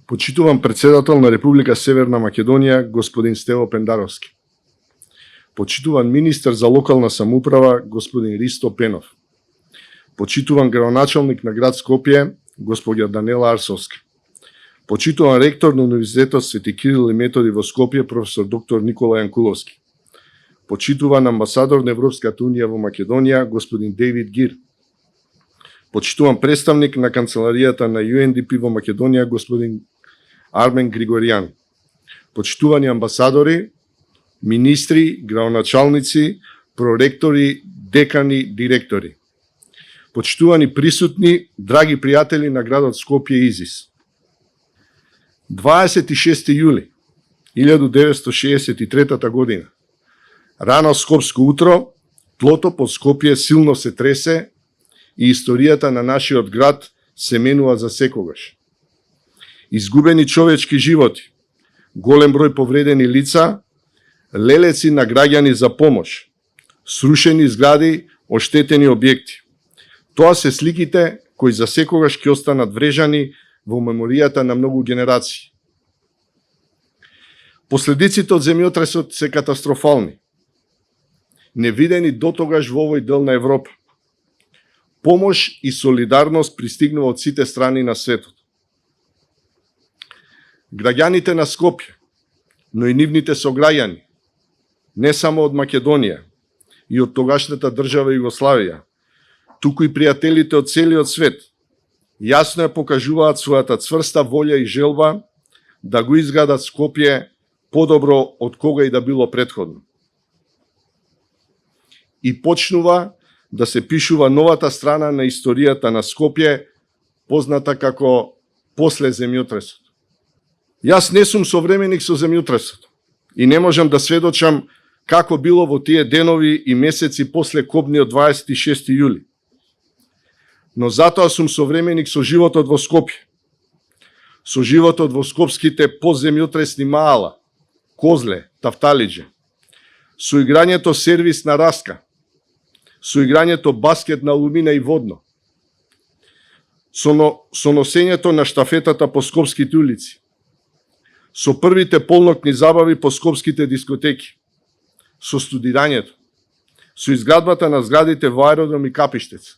Почитуван председател на Република Северна Македонија, господин Стево Пендаровски. Почитуван министер за локална самоуправа, господин Ристо Пенов. Почитуван градоначалник на град Скопје, господја Данела Арсовска. Почитуван ректор на Универзитетот Свети Кирил и Методи во Скопје, професор доктор Никола Јанкуловски. Почитуван амбасадор на Европската унија во Македонија, господин Дейвид Гир. Почитуван представник на канцеларијата на UNDP во Македонија, господин Армен Григоријан. Почитувани амбасадори, министри, градоначалници, проректори, декани, директори. Почитувани присутни, драги пријатели на градот Скопје и Изис. 26. јули 1963 година. Рано скопско утро, тлото под Скопје силно се тресе и историјата на нашиот град се менува за секогаш. Изгубени човечки животи, голем број повредени лица, лелеци на граѓани за помош, срушени згради, оштетени објекти. Тоа се сликите кои за секогаш ќе останат врежани во меморијата на многу генерации. Последиците од земјотресот се катастрофални, невидени дотогаш во овој дел на Европа. Помош и солидарност пристигнува од сите страни на светот. Граѓаните на Скопје, но и нивните сограѓани, не само од Македонија и од тогашната држава Југославија, туку и пријателите од целиот свет, јасно ја покажуваат својата цврста волја и желба да го изградат Скопје подобро од кога и да било претходно. И почнува да се пишува новата страна на историјата на Скопје, позната како после земјотресот. Јас не сум современик со земјотресот и не можам да сведочам како било во тие денови и месеци после кобниот 26. јули. Но затоа сум современик со животот во Скопје, со животот во скопските поземјотресни маала, Козле, Тафталиџе, со играњето сервис на Раска, со играњето баскет на Алумина и Водно, со носењето на штафетата по скопските улици, со првите полнокни забави по скопските дискотеки, со студирањето, со изградбата на зградите во аеродром и Капиштец.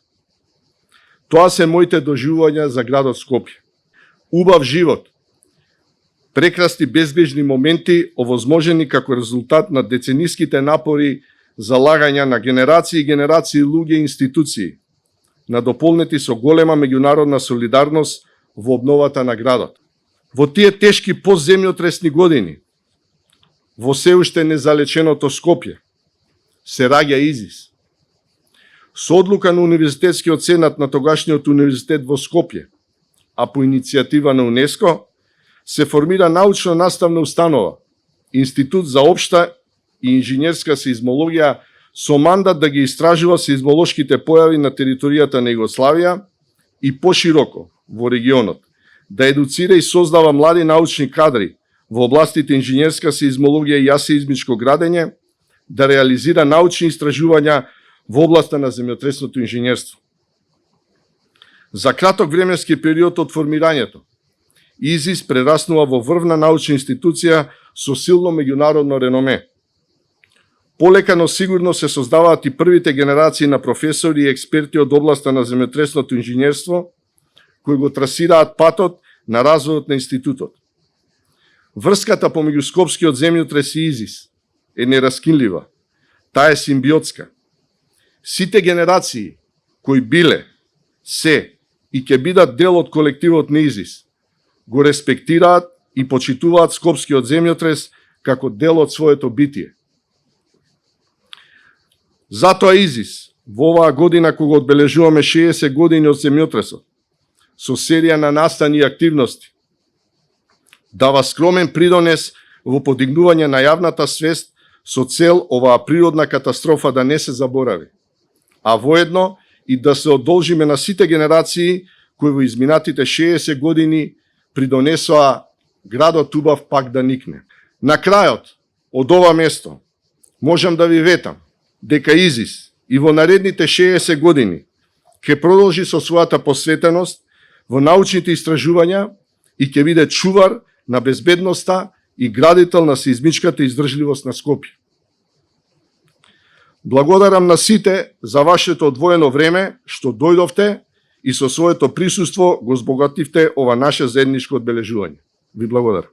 Тоа се моите доживувања за градот Скопје. Убав живот, прекрасни безбежни моменти овозможени како резултат на децениските напори залагања на генерации и генерации луѓе и институции, надополнети со голема меѓународна солидарност во обновата на градот. Во тие тешки постземјотресни години, во се уште незалеченото Скопје, се раѓа Изис. Со одлука на Универзитетскиот сенат на тогашниот универзитет во Скопје, а по иницијатива на УНЕСКО, се формира научно-наставна установа, Институт за општа и инженерска сеизмологија со мандат да ги истражува сеизмолошките појави на територијата на Југославија и пошироко во регионот, да едуцира и создава млади научни кадри во областите инженерска сеизмологија и јасеизмичко градење, да реализира научни истражувања во областа на земјотресното инженерство. За краток временски период од формирањето, Изис прераснува во врвна научна институција со силно меѓународно реноме. Полека, но сигурно се создаваат и првите генерации на професори и експерти од областа на земјотресното инженерство, кои го трасираат патот на развојот на институтот. Врската помеѓу скопскиот земјотрес и Изис е нераскинлива. Таа е симбиотска. Сите генерации кои биле, се и ќе бидат дел од колективот на Изис, го респектираат и почитуваат скопскиот земјотрес како дел од своето битие. Затоа Изис, во оваа година кога одбележуваме 60 години од земјотресот, со серија на настани и активности, дава скромен придонес во подигнување на јавната свест со цел оваа природна катастрофа да не се заборави, а воедно и да се одолжиме на сите генерации кои во изминатите 60 години придонесоа градот убав пак да никне. На крајот од ова место можам да ви ветам дека Изис и во наредните 60 години ќе продолжи со својата посветеност во научните истражувања и ќе биде чувар на безбедноста и градител на сеизмичката издржливост на Скопје. Благодарам на сите за вашето одвоено време што дојдовте и со своето присуство го збогативте ова наше заедничко одбележување. Ви благодарам.